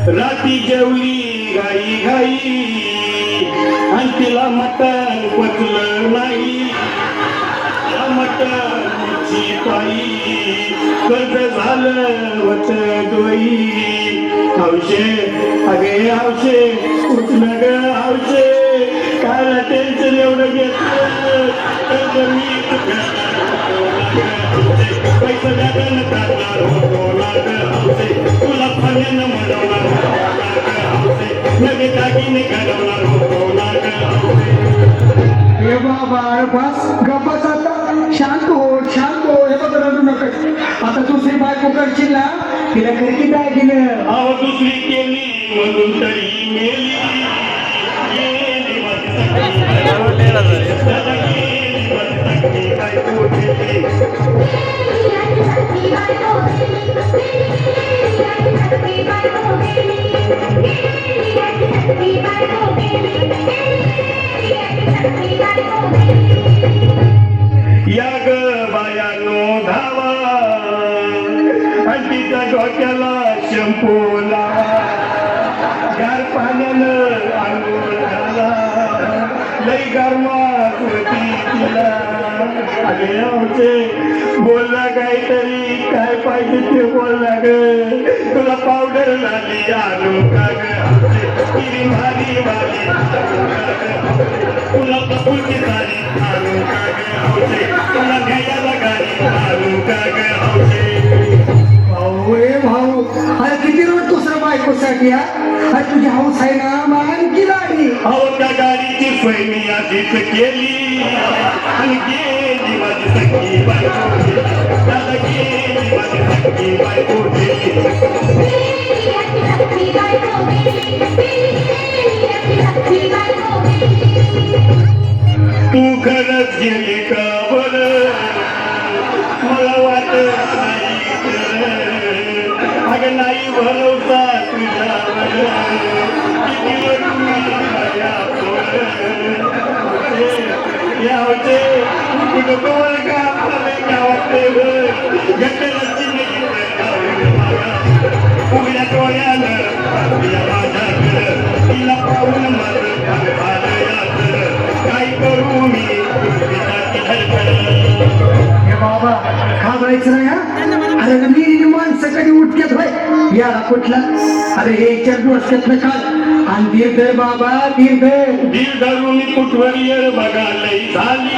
राती जेवली घाई घाई आणि तिला मटण पचलं नाही. या मटणची पायी कर्ज झालं वच डोई. हौशे अगे हौशे उठलं ग हौशे, काय टेन्शन एवढं घेतलं कर्ज मी पैसा द्यायला करणार होतो लाग हौशे, तुला फण्यानं म्हणवणार होतो लाग हौशे, नगे दागिने घडवणार होतो लाग हौशे. हे बाबा बस गप्पच आता, शांत हो हे बघ रडू नका. आता दुसरी बायको करशील ना, तिला खरकी काय दिलं. अहो दुसरी केली म्हणून तरी मेली. गेली माझी सखी दादा, गेली माझी सखी बायको गेली. या ग बायानो धावा आणि तिच्या डोक्याला शंपू लावा. गार पाण्यानं आंघोळ घाला, लई गारवात होती तिला. अगे आमचे बोलला काहीतरी, काय पाहिजे ते बोलला ग. तुला पावडर झाली आणू का ग आमचे, किरी भारी भारी तुला कपूरची झाली आणू का ग आमचे, तुला घ्यायला गाडी आणू का ग आमचे. भाऊ भाऊ, अरे किती रोज दुसऱ्या बायकोसाठी अरे तुझी हाऊस आहे ना, मान की गाडी. अहो त्या गाडीची सोय मी आधीच केली आणि गेली माझी सखी बायको गेली. दादा गेली माझी सखी बायको गेली. तू खरंच गेली का बरं, मला वाटत नाही खरं. अगं नाही भरवसा तुझ्यावर, किती रडू माझ्यावर. यावते कुठं कोण का आपल्याला गावातले गटरची नाही उघड्या डोळ्यानं माझ्याकडं, तिला पाहून माझं काय करू मी हे बाबा घाबरायचं नाही हा. अरे मी माणसं कधी उठकेत भाई याला कुठला. अरे हे चार डोसक्यात काल आणि दीर्घ बाबा दीर्घ दिल धरून कुठवर येळ बघालय झाली.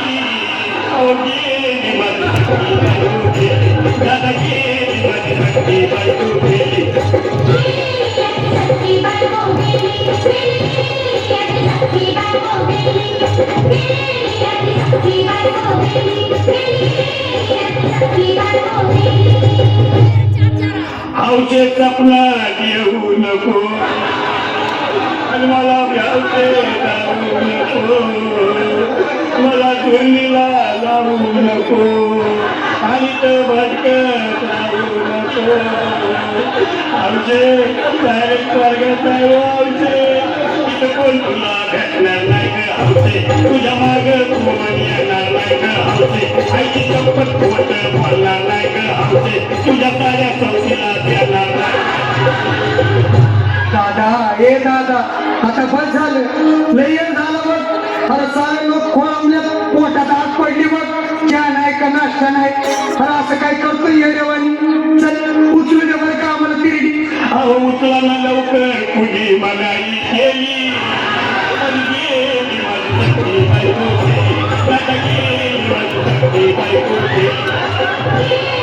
अहो गेली माझी सखी बायको गेली. दादा गेली माझी सखी बायको गेली. हौशे सपना येऊ नको आणि मला घ्यावते जाऊ नको, मला धुनीला लावू नको आणि तर भटकत राहू नको. आमचे डायरेक्ट स्वर्गात आहे आमचे, तिथं कोण तुला भेटणार नाही ग आमचे, तुझ्या माग कोण येणार नाही ग आमचे, आईची चप्पल खोट बोलणार नाही ग आमचे, तुझ्या साऱ्या चौकीला देणार नाही. दादा ए दादा, आता बस झालं, लय वेळ झालं बघ. अरे सारे लोक खोळंबल्या, पोटात आत पडली बघ. चहा नाही का नाश्ता नाही. अरे असं काय करतोय येडेवानी. चल उचलू दे बरं का आम्हाला तिरडी. अहो उचला ना लवकर, कुणी मनाई केली आणि गेली माझी सखी बायको गेली. दादा गेली माझी सखी बायको गेली.